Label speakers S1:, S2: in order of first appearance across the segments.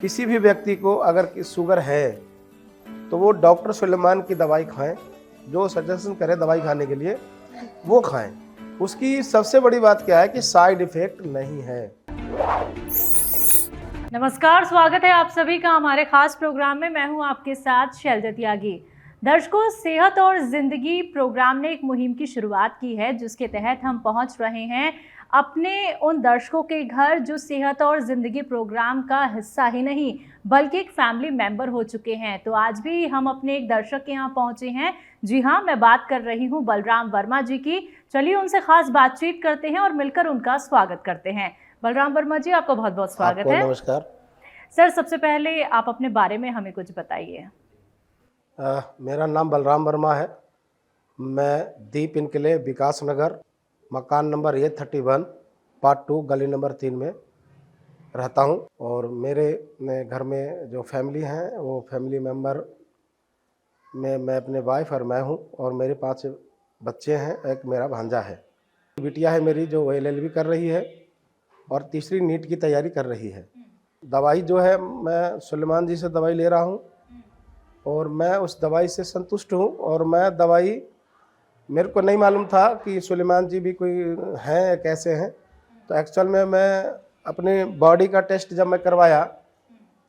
S1: किसी भी व्यक्ति को अगर शुगर है तो वो डॉक्टर सुलेमान की दवाई खाएं, जो सजेशन करे दवाई खाने के लिए वो खाएं। उसकी सबसे बड़ी बात क्या है कि साइड इफेक्ट नहीं है।
S2: नमस्कार, स्वागत है आप सभी का हमारे खास प्रोग्राम में। मैं हूं आपके साथ शैलजा त्यागी। दर्शकों, सेहत और जिंदगी प्रोग्राम ने एक मुहिम की शुरुआत की है जिसके तहत हम पहुंच रहे हैं अपने उन दर्शकों के घर जो सेहत और जिंदगी प्रोग्राम का हिस्सा ही नहीं बल्कि एक फैमिली मेंबर हो चुके हैं। तो आज भी हम अपने एक दर्शक के यहाँ पहुंचे हैं। जी हाँ, मैं बात कर रही हूँ बलराम वर्मा जी की। चलिए उनसे खास बातचीत करते हैं और मिलकर उनका स्वागत करते हैं। बलराम वर्मा जी, आपका बहुत बहुत स्वागत है।
S1: नमस्कार
S2: सर, सबसे पहले आप अपने बारे में हमें कुछ बताइए।
S1: मेरा नाम बलराम वर्मा है। मैं दीप इनकले विकास नगर मकान नंबर A31 पार्ट 2 गली नंबर 3 में रहता हूं। और मेरे घर में जो फैमिली हैं वो फैमिली मेंबर में मैं अपने वाइफ और मैं हूं और मेरे 5 बच्चे हैं। एक मेरा भांजा है, बिटिया है मेरी जो LLB कर रही है और तीसरी नीट की तैयारी कर रही है। दवाई जो है मैं सुलेमान जी से दवाई ले रहा हूं और मैं उस दवाई से संतुष्ट हूं। और मैं दवाई, मेरे को नहीं मालूम था कि सुलेमान जी भी कोई हैं, कैसे हैं। तो एक्चुअल में मैं अपनी बॉडी का टेस्ट जब मैं करवाया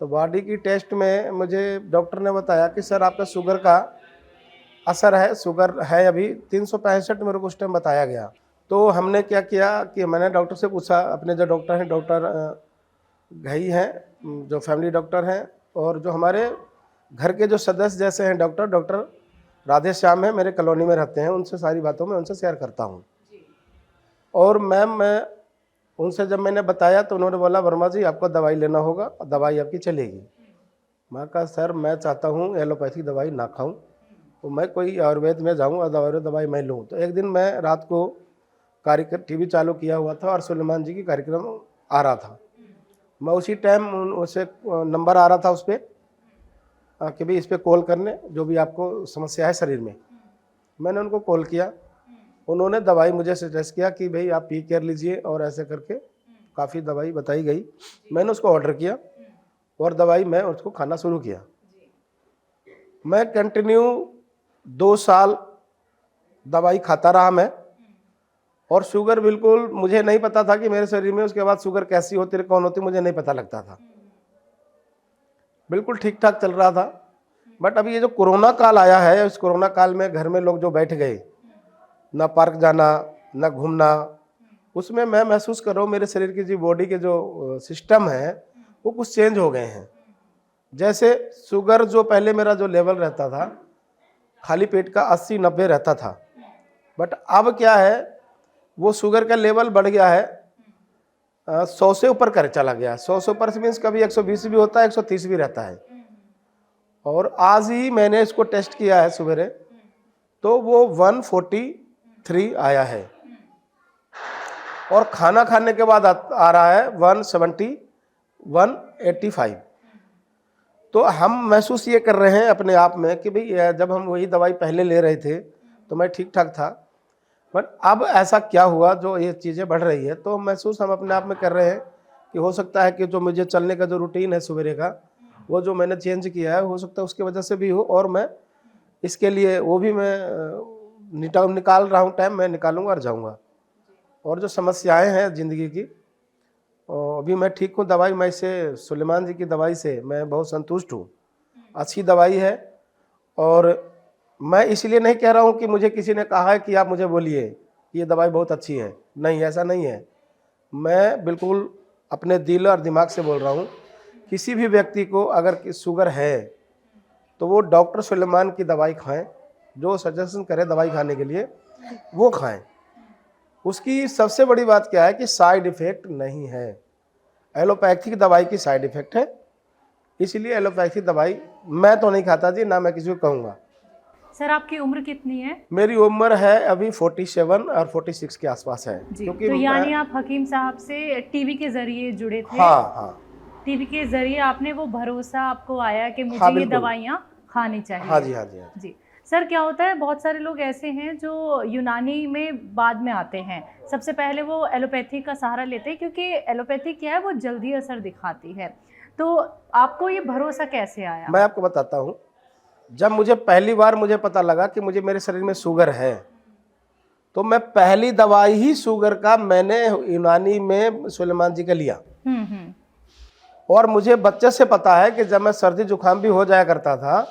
S1: तो बॉडी की टेस्ट में मुझे डॉक्टर ने बताया कि सर आपका शुगर का असर है, शुगर है अभी 365 मेरे को उस टाइम बताया गया। तो हमने क्या किया कि मैंने डॉक्टर से पूछा, अपने जो डॉक्टर हैं, डॉक्टर घई हैं जो फैमिली डॉक्टर हैं, और जो हमारे घर के जो सदस्य जैसे हैं डॉक्टर राधे श्याम है, मेरे कॉलोनी में रहते हैं, उनसे सारी बातों में उनसे शेयर करता हूँ। और मैम मैं उनसे जब मैंने बताया तो उन्होंने बोला वर्मा जी आपको दवाई लेना होगा और दवाई आपकी चलेगी। मैं कहा सर मैं चाहता हूँ एलोपैथिक दवाई ना खाऊं, तो मैं कोई आयुर्वेद में जाऊँ और दवाई मैं लूँ। तो एक दिन मैं रात को कार्यक्रम टीवी चालू किया हुआ था और सुलेमान जी की कार्यक्रम आ रहा था। मैं उसी टाइम उनसे नंबर आ रहा था उस पर कि भाई इस पर कॉल करने, जो भी आपको समस्या है शरीर में। मैंने उनको कॉल किया, उन्होंने दवाई मुझे सजेस्ट किया कि भाई आप पी केयर लीजिए और ऐसे करके काफ़ी दवाई बताई गई। मैंने उसको ऑर्डर किया और दवाई मैं उसको खाना शुरू किया। मैं कंटिन्यू 2 साल दवाई खाता रहा मैं, और शुगर बिल्कुल मुझे नहीं पता था कि मेरे शरीर में उसके बाद शुगर कैसी होती कौन होती, मुझे नहीं पता लगता था। बिल्कुल ठीक ठाक चल रहा था। बट अभी ये जो कोरोना काल आया है, इस कोरोना काल में घर में लोग जो बैठ गए, ना पार्क जाना ना घूमना, उसमें मैं महसूस कर रहा हूँ मेरे शरीर की जो बॉडी के जो सिस्टम है वो कुछ चेंज हो गए हैं। जैसे शुगर जो पहले मेरा जो लेवल रहता था खाली पेट का 80-90 रहता था, बट अब क्या है वो शुगर का लेवल बढ़ गया है 100 से ऊपर कर चला गया। 100 से ऊपर से मीन्स कभी 120 भी होता है, 130 भी रहता है। और आज ही मैंने इसको टेस्ट किया है सवेरे, तो वो 143 आया है और खाना खाने के बाद आ रहा है 170 185। तो हम महसूस ये कर रहे हैं अपने आप में कि भाई जब हम वही दवाई पहले ले रहे थे तो मैं ठीक ठाक था, बट अब ऐसा क्या हुआ जो ये चीज़ें बढ़ रही है। तो महसूस हम अपने आप में कर रहे हैं कि हो सकता है कि जो मुझे चलने का जो रूटीन है सवेरे का, वो जो मैंने चेंज किया है, हो सकता है उसकी वजह से भी हो। और मैं इसके लिए वो भी मैं निकाल रहा हूँ, टाइम मैं निकालूंगा और जाऊँगा। और जो समस्याएं हैं ज़िंदगी की, अभी मैं ठीक हूँ। दवाई मैं इससे सुलेमान जी की दवाई से मैं बहुत संतुष्ट हूँ, अच्छी दवाई है। और मैं इसलिए नहीं कह रहा हूँ कि मुझे किसी ने कहा है कि आप मुझे बोलिए कि ये दवाई बहुत अच्छी है, नहीं, ऐसा नहीं है। मैं बिल्कुल अपने दिल और दिमाग से बोल रहा हूँ। किसी भी व्यक्ति को अगर शुगर है तो वो डॉक्टर सुलेमान की दवाई खाएं, जो सजेशन करे दवाई खाने के लिए वो खाएं। उसकी सबसे बड़ी बात क्या है कि साइड इफेक्ट नहीं है। एलोपैथिक दवाई की साइड इफेक्ट है, इसलिए एलोपैथिक दवाई मैं तो नहीं खाता जी, ना मैं किसी को कहूँगा।
S2: सर, आपकी उम्र कितनी है?
S1: मेरी उम्र है अभी 47 और 46 के आसपास है।
S2: क्योंकि तो यानी आप हकीम साहब से टीवी के जरिए जुड़े थे।
S1: हाँ।
S2: टीवी के जरिए आपने वो भरोसा आपको आया कि मुझे
S1: हाँ,
S2: ये दवाइयाँ खानी चाहिए।
S1: हाँ जी।
S2: जी सर, क्या होता है, बहुत सारे लोग ऐसे हैं जो यूनानी में बाद में आते हैं। सबसे पहले वो एलोपैथी का सहारा लेते हैं क्योंकि एलोपैथी क्या है, वो जल्दी असर दिखाती है। तो आपको ये भरोसा कैसे आया?
S1: मैं आपको बताता हूँ, जब मुझे पहली बार मुझे पता लगा कि मुझे मेरे शरीर में शुगर है, तो मैं पहली दवाई ही शुगर का मैंने यूनानी में सुलेमान जी का लिया। और मुझे बच्चे से पता है कि जब मैं सर्दी जुकाम भी हो जाया करता था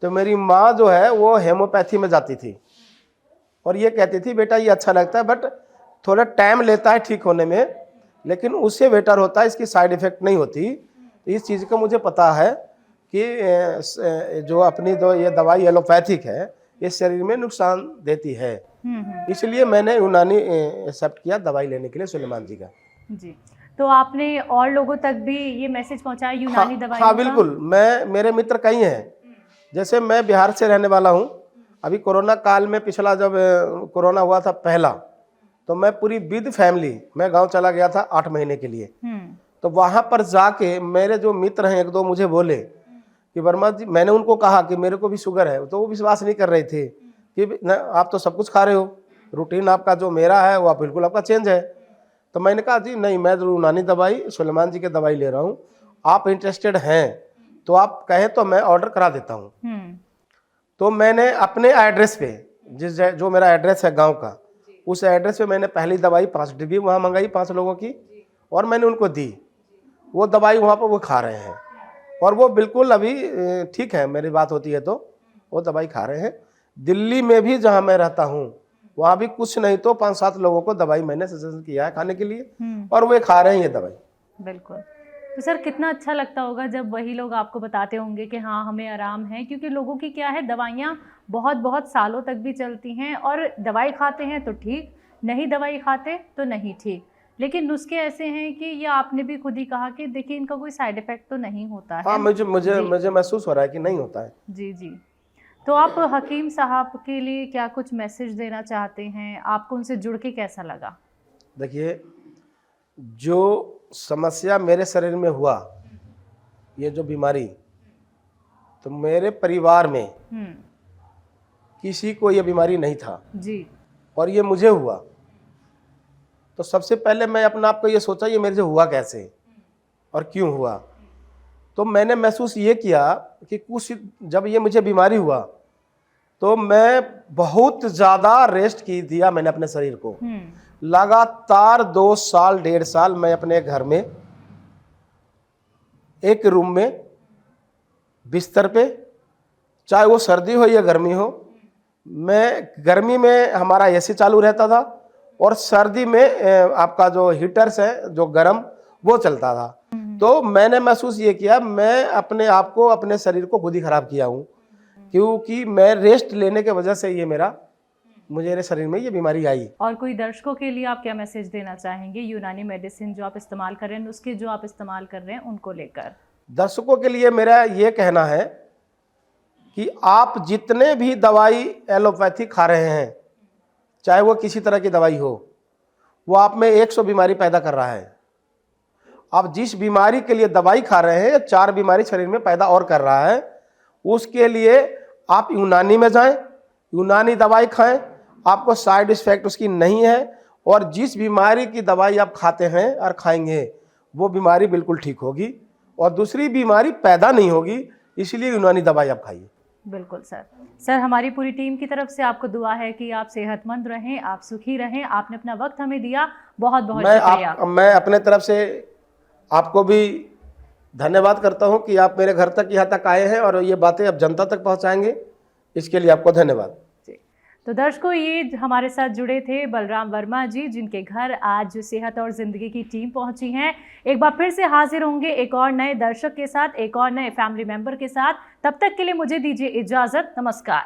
S1: तो मेरी माँ जो है वो हेमोपैथी में जाती थी और ये कहती थी बेटा ये अच्छा लगता है बट थोड़ा टाइम लेता है ठीक होने में, लेकिन उससे बेटर होता है, इसकी साइड इफ़ेक्ट नहीं होती। इस चीज़ का मुझे पता है कि जो अपनी जो ये दवाई एलोपैथिक है ये शरीर में नुकसान देती है, इसलिए मैंने यूनानी एक्सेप्ट किया दवाई लेने के लिए सुलेमान जी का।
S2: जी, तो आपने और लोगों तक भी ये मैसेज पहुंचाया यूनानी दवाई?
S1: हाँ बिल्कुल, मेरे मित्र कई हैं, जैसे मैं बिहार से रहने वाला हूँ। अभी कोरोना काल में पिछला जब कोरोना हुआ था पहला, तो मैं पूरी विद फैमिली मैं गांव चला गया था 8 महीने के लिए। तो वहाँ पर जाके मेरे जो मित्र हैं एक दो मुझे बोले कि वर्मा जी, मैंने उनको कहा कि मेरे को भी शुगर है, तो वो विश्वास नहीं कर रहे थे कि आप तो सब कुछ खा रहे हो, रूटीन आपका जो मेरा है वो बिल्कुल आपका चेंज है। तो मैंने कहा जी नहीं, मैं यूनानी दवाई सुलेमान जी की दवाई ले रहा हूँ, आप इंटरेस्टेड हैं तो आप कहें तो मैं ऑर्डर करा देता हूँ। तो मैंने अपने एड्रेस पे जो मेरा एड्रेस है गांव का, उस एड्रेस पे मैंने पहली दवाई 5 डिब्बी वहाँ मंगाई 5 लोगों की और मैंने उनको दी। वो दवाई वहाँ पर वो खा रहे हैं और वो बिल्कुल अभी ठीक है, मेरी बात होती है तो वो दवाई खा रहे हैं। दिल्ली में भी जहाँ मैं रहता हूँ वहाँ भी कुछ नहीं तो 5-7 लोगों को दवाई मैंने सजेशन किया है खाने के लिए और वे खा रहे हैं ये दवाई।
S2: बिल्कुल। तो सर कितना अच्छा लगता होगा जब वही लोग आपको बताते होंगे कि हाँ हमें आराम है, क्योंकि लोगों की क्या है दवाइयाँ बहुत बहुत सालों तक भी चलती हैं और दवाई खाते हैं तो ठीक, नहीं दवाई खाते तो नहीं ठीक, लेकिन नुस्खे ऐसे हैं कि ये आपने भी खुद ही कहा कि देखिए इनका कोई साइड इफेक्ट तो नहीं होता है।
S1: हाँ, मुझे महसूस हो रहा है कि नहीं होता है।
S2: जी जी। तो आप हकीम साहब के लिए क्या कुछ मैसेज देना चाहते हैं? आपको उनसे जुड़ के कैसा लगा?
S1: देखिए, जो समस्या मेरे शरीर में हुआ, ये जो बीमारी, तो मेरे परिवार में किसी को ये बीमारी नहीं था
S2: जी, और
S1: ये मुझे हुआ। तो सबसे पहले मैं अपना आपको ये सोचा ये मेरे से हुआ कैसे और क्यों हुआ। तो मैंने महसूस ये किया कि कुछ जब ये मुझे बीमारी हुआ तो मैं बहुत ज़्यादा रेस्ट की दिया मैंने अपने शरीर को। लगातार 2 साल 1.5 साल मैं अपने घर में एक रूम में बिस्तर पे, चाहे वो सर्दी हो या गर्मी हो, मैं गर्मी में हमारा एसी चालू रहता था और सर्दी में आपका जो हीटर्स है जो गर्म वो चलता था। तो मैंने महसूस ये किया मैं अपने आप को अपने शरीर को खुद ही खराब किया हूँ, क्योंकि मैं रेस्ट लेने के वजह से ये मुझे शरीर में ये बीमारी आई।
S2: और कोई दर्शकों के लिए आप क्या मैसेज देना चाहेंगे यूनानी मेडिसिन जो आप इस्तेमाल कर रहे हैं, नुस्खे जो आप इस्तेमाल कर रहे हैं उनको लेकर?
S1: दर्शकों के लिए मेरा ये कहना है कि आप जितने भी दवाई एलोपैथी खा रहे हैं, चाहे वो किसी तरह की दवाई हो, वो आप में 100 बीमारी पैदा कर रहा है। आप जिस बीमारी के लिए दवाई खा रहे हैं 4 बीमारी शरीर में पैदा और कर रहा है। उसके लिए आप यूनानी में जाएं, यूनानी दवाई खाएं, आपको साइड इफेक्ट उसकी नहीं है और जिस बीमारी की दवाई आप खाते हैं और खाएंगे वो बीमारी बिल्कुल ठीक होगी और दूसरी बीमारी पैदा नहीं होगी। इसलिए यूनानी दवाई आप खाइए।
S2: बिल्कुल सर, हमारी पूरी टीम की तरफ से आपको दुआ है कि आप सेहतमंद रहें, आप सुखी रहें। आपने अपना वक्त हमें दिया, बहुत बहुत शुक्रिया।
S1: मैं अपने तरफ से आपको भी धन्यवाद करता हूं कि आप मेरे घर तक यहाँ तक आए हैं और ये बातें अब जनता तक पहुँचाएंगे, इसके लिए आपको धन्यवाद।
S2: तो दर्शकों, ये हमारे साथ जुड़े थे बलराम वर्मा जी, जिनके घर आज सेहत और ज़िंदगी की टीम पहुंची है। एक बार फिर से हाजिर होंगे एक और नए दर्शक के साथ, एक और नए फैमिली मेंबर के साथ। तब तक के लिए मुझे दीजिए इजाज़त। नमस्कार।